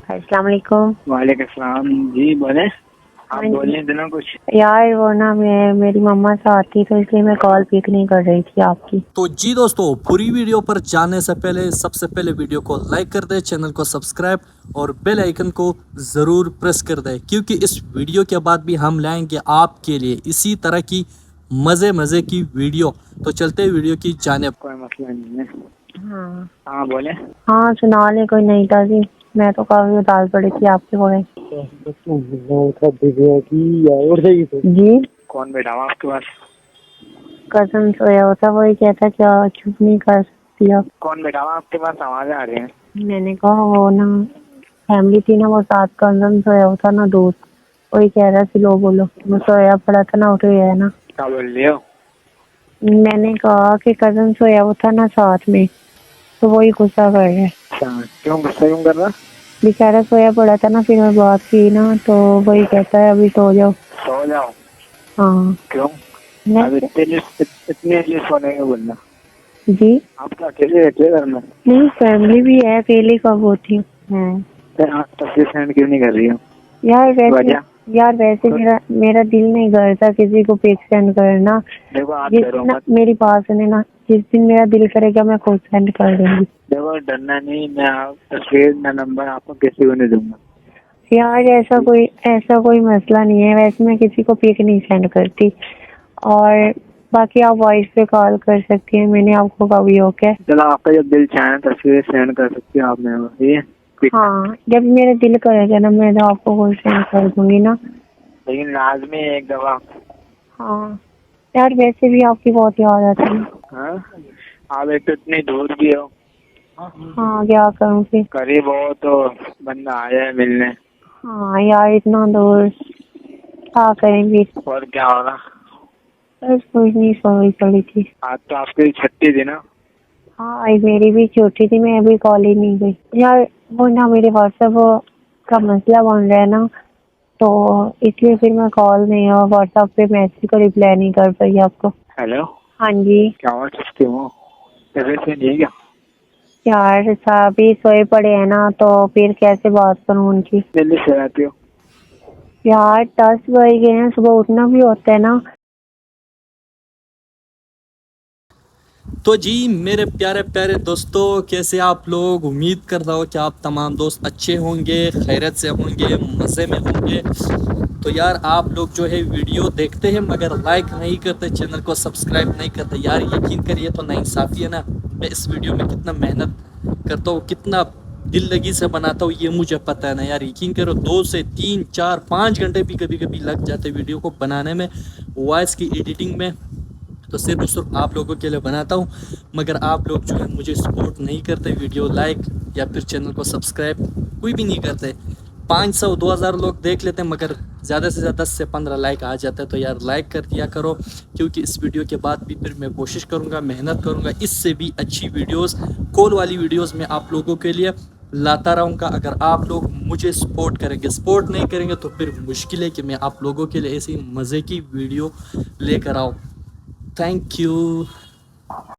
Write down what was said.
السلام علیکم. وعلیکم السلام. جی بولیں, آپ بولیں دنوں کچھ. یار وہ نا میری مما ساتھ تھی تو اس لیے میں کال پک نہیں کر رہی تھی آپ کی. تو جی دوستو, پوری ویڈیو پر جانے سے پہلے سب سے پہلے ویڈیو کو لائک کر دیں, چینل کو سبسکرائب اور بیل آئیکن کو ضرور پریس کر دیں, کیونکہ اس ویڈیو کے بعد بھی ہم لائیں گے آپ کے لیے اسی طرح کی مزے کی ویڈیو. تو چلتے ویڈیو کی جانب. کوئی مسئلہ نہیں ہے. ہاں بولیں. ہاں سنا لے کوئی نہیں تھا جی, میں تو کافی اداس پڑی تھی آپ کے بولے. جی کون بیٹھا ہوا آپ کے پاس؟ کزن سویا ہوتا, وہی کہتا کیا چپ نہیں کر دیا. کون بیٹھا ہوا آپ کے پاس؟ آوازیں آ رہی ہیں. میں نے کہا وہ نا فیملی تھی نا, وہ ساتھ کزن سویا ہوتا نا دوست, وہی کہہ رہا سی لو بولو, وہ سویا پڑا تھا نا, اٹھ گیا ہے نا. کیا بول رہی ہو؟ میں نے کہا کہ کزن سویا ہوا تھا نا ساتھ میں, تو وہی غصہ کر رہا ہے. کیوں غصہ کیوں کر رہا؟ بیچارہ سویا پڑا تھا نا, پھر میں بات کی نا تو وہی کہتا ہے ابھی سو جاؤ. سو جاؤ؟ ہاں. کیوں؟ اب اتنی اچھی سونے کا بولنا. جی آپ کا اکیلے رہتے ہیں گھر میں؟ نہیں, فیملی بھی ہے, اکیلے کب ہوتی ہوں. تصویر سینڈ کیوں نہیں کر رہی ہو؟ یار ویسے میرا دل نہیں کرتا کسی کو پک سینڈ کرنا. دیکھو آپ جس ڈرو دن مت. میری بات سنے نا, جس دن میرا دل کرے گا میں خود سینڈ کر دوں گی. دیکھو ڈرنا نہیں, میں تصویر نہ نمبر آپ کو کسی کو نہیں دوں گا. یار ایسا کوئی مسئلہ نہیں ہے, ویسے میں کسی کو پک نہیں سینڈ کرتی, اور باقی آپ وائس پہ کال کر سکتی ہیں, میں نے آپ کو کبھی اوکے. چلو آپ کا جب دل چاہے تصویر سینڈ کر سکتی ہیں آپ نے. ہاں جب میرا دل کرے گا نا میں آپ کو کوئی سینڈ کر دوں گی نا. لیکن لازمی ایک دفعہ. ہاں یار ویسے بھی آپ کی بہت یاد آتی ہے. ہاں آپ ایک تو اتنی دور بھی ہو. ہاں کیا کروں پھر, قریب ہو تو بندہ آ جائے ملنے. ہاں یار اتنا دور کیا کریں گے. اور کیا ہوگا؟ بس کچھ نہیں, سوئی پڑی تھی. آج تو آپ کی چھٹی تھی نا؟ ہاں میری بھی چھوٹی تھی, میں ابھی کالج نہیں گئی. یار وہ نا میرے واٹس ایپ کا مسئلہ بن رہا ہے نا, تو اس لیے پھر میں کال نہیں اور واٹس ایپ پہ میسج کو ریپلائی نہیں کر پائی آپ کو. ہیلو. ہاں جی. کیا ہوا, چستی ہو سے نہیں کیا؟ یار صاحب ہی سوئے پڑے ہیں نا, تو پھر کیسے بات کروں ان کی. جلدی سے جاتی ہو؟ یار 10 بج گئے ہیں, صبح اٹھنا بھی ہوتا ہے نا. تو جی میرے پیارے دوستو, کیسے آپ لوگ؟ امید کرتا ہوں کہ آپ تمام دوست اچھے ہوں گے, خیریت سے ہوں گے, مزے میں ہوں گے. تو یار آپ لوگ جو ہے ویڈیو دیکھتے ہیں مگر لائک نہیں کرتے, چینل کو سبسکرائب نہیں کرتے. یار یقین کریے تو ناانصافی ہے نا, میں اس ویڈیو میں کتنا محنت کرتا ہوں, کتنا دل لگی سے بناتا ہوں, یہ مجھے پتہ ہے نا. یار یقین کرو 2 سے 3 4 5 گھنٹے بھی کبھی لگ جاتے ویڈیو کو بنانے میں, وائس کی ایڈیٹنگ میں. تو صرف آپ لوگوں کے لیے بناتا ہوں, مگر آپ لوگ جو ہے مجھے سپورٹ نہیں کرتے. ویڈیو لائک یا پھر چینل کو سبسکرائب کوئی بھی نہیں کرتے. 500 2000 لوگ دیکھ لیتے ہیں, مگر زیادہ سے زیادہ 10 سے 15 لائک آ جاتا ہے. تو یار لائک کر دیا کرو, کیونکہ اس ویڈیو کے بعد بھی پھر میں کوشش کروں گا, محنت کروں گا, اس سے بھی اچھی ویڈیوز, کال والی ویڈیوز میں آپ لوگوں کے لیے لاتا رہوں گا. اگر آپ لوگ مجھے سپورٹ کریں گے, سپورٹ نہیں کریں گے تو پھر مشکل ہے کہ میں آپ لوگوں کے لیے ایسی مزے کی ویڈیو لے کر آؤں. Thank you.